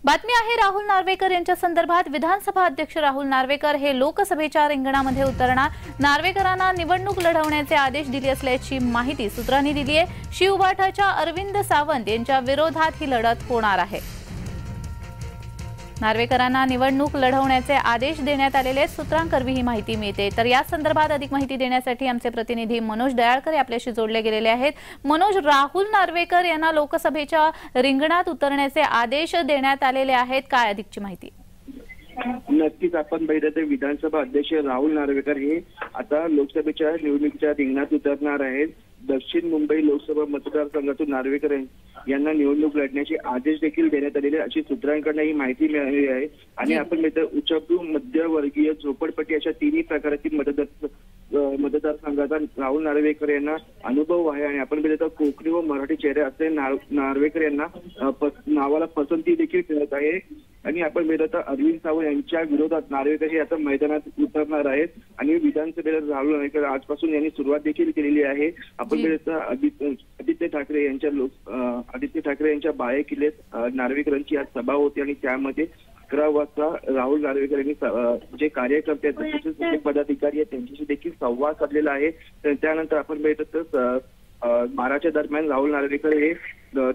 बातमी आहे राहुल नार्वेकर यांच्या संदर्भात। विधानसभा अध्यक्ष राहुल नार्वेकर हे लोकसभेच्या रिंगणामध्ये उतरणार। नार्वेकरांना निवडणूक लढवण्याचे आदेश दिले असल्याची माहिती सूत्रांनी दिली आहे। शिवबाठाच्या अरविंद सावंत यांच्या विरोधात ही लढत होणार आहे। नार्वेकरांना निवडणूक लढवण्याचे आदेश देण्यात आलेले सूत्रांकरवी ही माहिती मिळते। तर या संदर्भात अधिक माहिती देण्यासाठी आमचे प्रतिनिधी मनोज दयाळकर आपल्याशी जोडले गेलेले आहेत। मनोज, राहुल नार्वेकर यांना लोकसभेच्या रिंगणात उतरण्याचे आदेश देण्यात आलेले आहेत, काय अधिकची माहिती? नक्कीच आपण पाहिलं तर विधानसभा अध्यक्ष राहुल नार्वेकर हे आता लोकसभेच्या निवडणुकीच्या रिंगणात उतरणार आहेत। दक्षिण मुंबई लोकसभा मतदारसंघातून नार्वेकर यांना निवडणूक लढण्याचे आदेश देखील देण्यात आलेले अशी सूत्रांकडून ही माहिती मिळाली आहे। आणि आपण उच्चभ्रू मध्यवर्गीय झोपडपट्टी अशा तिन्ही प्रकारातील मतदारसंघाचा राहुल नार्वेकर यांना अनुभव आहे। आणि आपण पाहिलं तर कोकणी व मराठी चेहरे असे नार्वेकर यांना नावाला पसंती देखील मिळत आहे। आणि आपण पाहिलं तर अरविंद सावंत यांच्या विरोधात नार्वेकर हे आता मैदानात उतरणार आहेत। आणि विधानसभेला राहुल नार्वेकर आजपासून यांनी सुरुवात देखील केलेली आहे। आपण पाहिलं तर आदित्य ठाकरे यांच्या बाळे किल्ल्यात नार्वेकरांची आज सभा होती आणि त्यामध्ये 11 वाजता राहुल नार्वेकर यांनी जे कार्यकर्ते आहेत तसेच पदाधिकारी आहेत त्यांच्याशी देखील संवाद साधलेला आहे। त्यानंतर आपण पाहिलं तर 12च्या दरम्यान राहुल नार्वेकर हे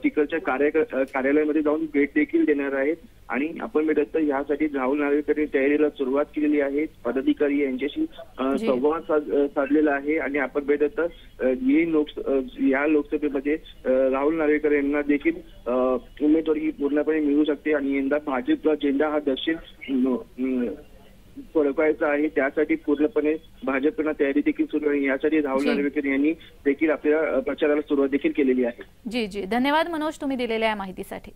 तिकडच्या कार्यालयामध्ये जाऊन भेट देखील देणार आहेत। आणि आपण पाहिलं तर यासाठी राहुल नार्वेकर तयारीला सुरुवात केलेली आहे। पदाधिकारी यांच्याशी संवाद साधलेला आहे। आणि आपण पाहिलं तर या लोकसभेमध्ये राहुल नार्वेकर यांना देखील उमेदवारी ही पूर्णपणे मिळू शकते। आणि यंदा भाजपचा झेंडा हा दक्षिण फडकवायचा आहे, त्यासाठी पूर्णपणे भाजपकडून तयारी देखील सुरू आहे। यासाठी राहुल नार्वेकर यांनी देखील आपल्या प्रचाराला सुरुवात देखील केलेली आहे। जी धन्यवाद मनोज, तुम्ही दिलेल्या या माहितीसाठी।